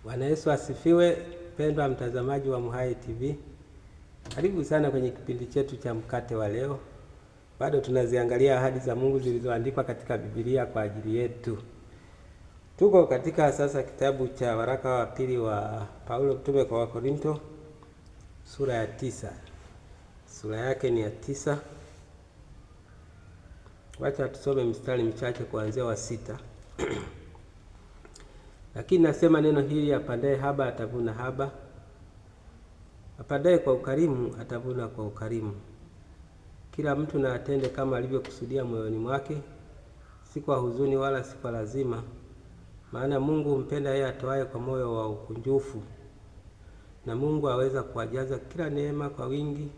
Bwana Yesu asifiwe. Pendwa mtazamaji wa MHAE TV, karibu sana kwenye kipindi chetu cha mkate wa leo. Bado tunaziangalia ahadi za Mungu zilizoandikwa katika Biblia kwa ajili yetu. Tuko katika sasa kitabu cha waraka wa pili wa Paulo mtume kwa Wakorinto, sura ya 9. Sura yake ni ya 9. Wacha tusome mstari mchache kuanzia wa 6. Lakini nasema neno hili, apandaye haba atavuna haba, apandaye kwa ukarimu atavuna kwa ukarimu. Kila mtu na atende kama alivyokusudia moyoni mwake, si kwa huzuni wala si kwa lazima, maana Mungu humpenda yeye atoaye kwa moyo wa ukunjufu. Na Mungu aweza kuwajaza kila neema kwa wingi,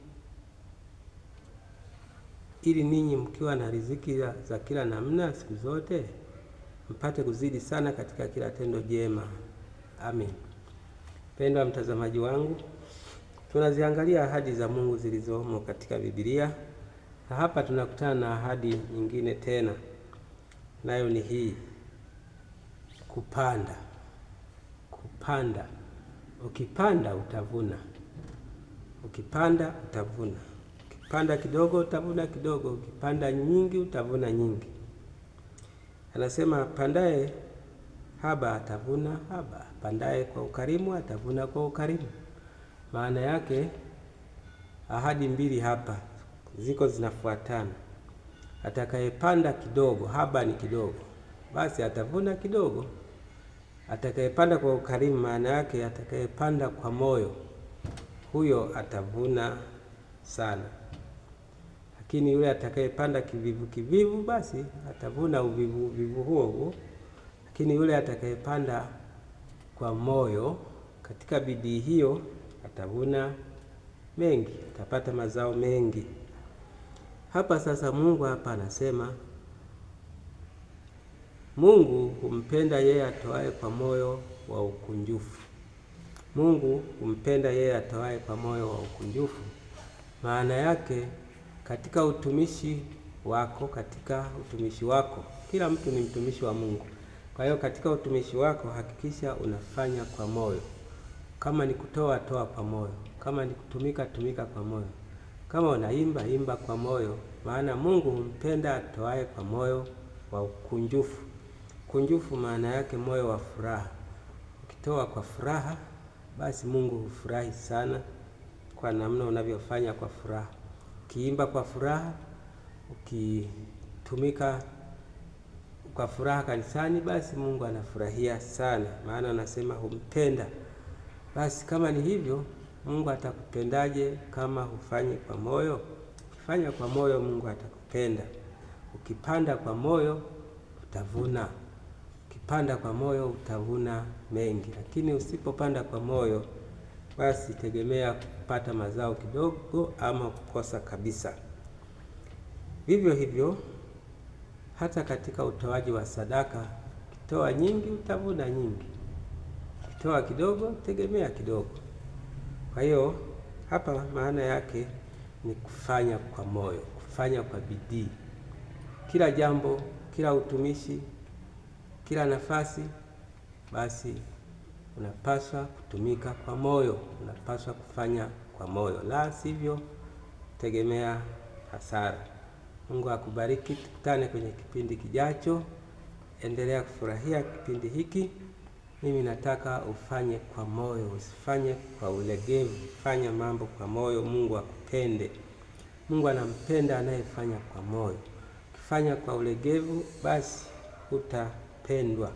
ili ninyi mkiwa na riziki za kila namna siku zote mpate kuzidi sana katika kila tendo jema. Amen. Pendwa mtazamaji wangu, tunaziangalia ahadi za Mungu zilizomo katika Biblia, na hapa tunakutana na ahadi nyingine tena, nayo ni hii: kupanda. Kupanda. Ukipanda utavuna. Ukipanda utavuna. Ukipanda kidogo utavuna kidogo. Ukipanda nyingi utavuna nyingi. Anasema apandaye haba atavuna haba, apandaye kwa ukarimu atavuna kwa ukarimu. Maana yake ahadi mbili hapa ziko zinafuatana. Atakayepanda kidogo, haba ni kidogo, basi atavuna kidogo. Atakayepanda kwa ukarimu, maana yake atakayepanda kwa moyo, huyo atavuna sana. Lakini yule atakayepanda kivivu kivivu, basi atavuna uvivu huo. Lakini yule atakayepanda kwa moyo, katika bidii hiyo, atavuna mengi, atapata mazao mengi. Hapa sasa Mungu hapa anasema Mungu humpenda yeye atoaye kwa moyo wa ukunjufu. Mungu humpenda yeye atoaye kwa moyo wa ukunjufu. Maana yake katika utumishi wako, kila mtu ni mtumishi wa Mungu. Kwa hiyo katika utumishi wako hakikisha unafanya kwa moyo. Kama ni kutoa, toa kwa moyo. Kama ni kutumika, tumika kwa moyo. Kama unaimba, imba kwa moyo, maana Mungu humpenda atoaye kwa moyo wa ukunjufu. Kunjufu maana yake moyo wa furaha. Ukitoa kwa furaha, basi Mungu hufurahi sana kwa namna unavyofanya kwa furaha. Ukiimba kwa furaha, ukitumika kwa furaha kanisani, basi Mungu anafurahia sana, maana anasema humpenda. Basi kama ni hivyo, Mungu atakupendaje kama hufanyi kwa moyo? Ukifanya kwa moyo, Mungu atakupenda. Ukipanda kwa moyo utavuna. Ukipanda kwa moyo utavuna mengi. Lakini usipopanda kwa moyo, basi tegemea kupata mazao kidogo ama kukosa kabisa. Vivyo hivyo hata katika utoaji wa sadaka, ukitoa nyingi utavuna nyingi. Ukitoa kidogo, tegemea kidogo. Kwa hiyo hapa maana yake ni kufanya kwa moyo, kufanya kwa bidii. Kila jambo, kila utumishi, kila nafasi, basi unapaswa kutumika kwa moyo, unapaswa kufanya kwa moyo, la sivyo tegemea hasara. Mungu akubariki. Tukutane kwenye kipindi kijacho. Endelea kufurahia kipindi hiki. Mimi nataka ufanye kwa moyo, usifanye kwa ulegevu. Fanya mambo kwa moyo, Mungu akupende. Mungu anampenda anayefanya kwa moyo. Ukifanya kwa ulegevu, basi utapendwa.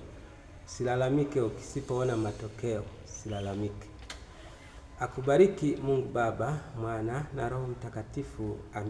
Usilalamike ukisipoona matokeo, usilalamike. Akubariki Mungu Baba, Mwana na Roho Mtakatifu. Amen.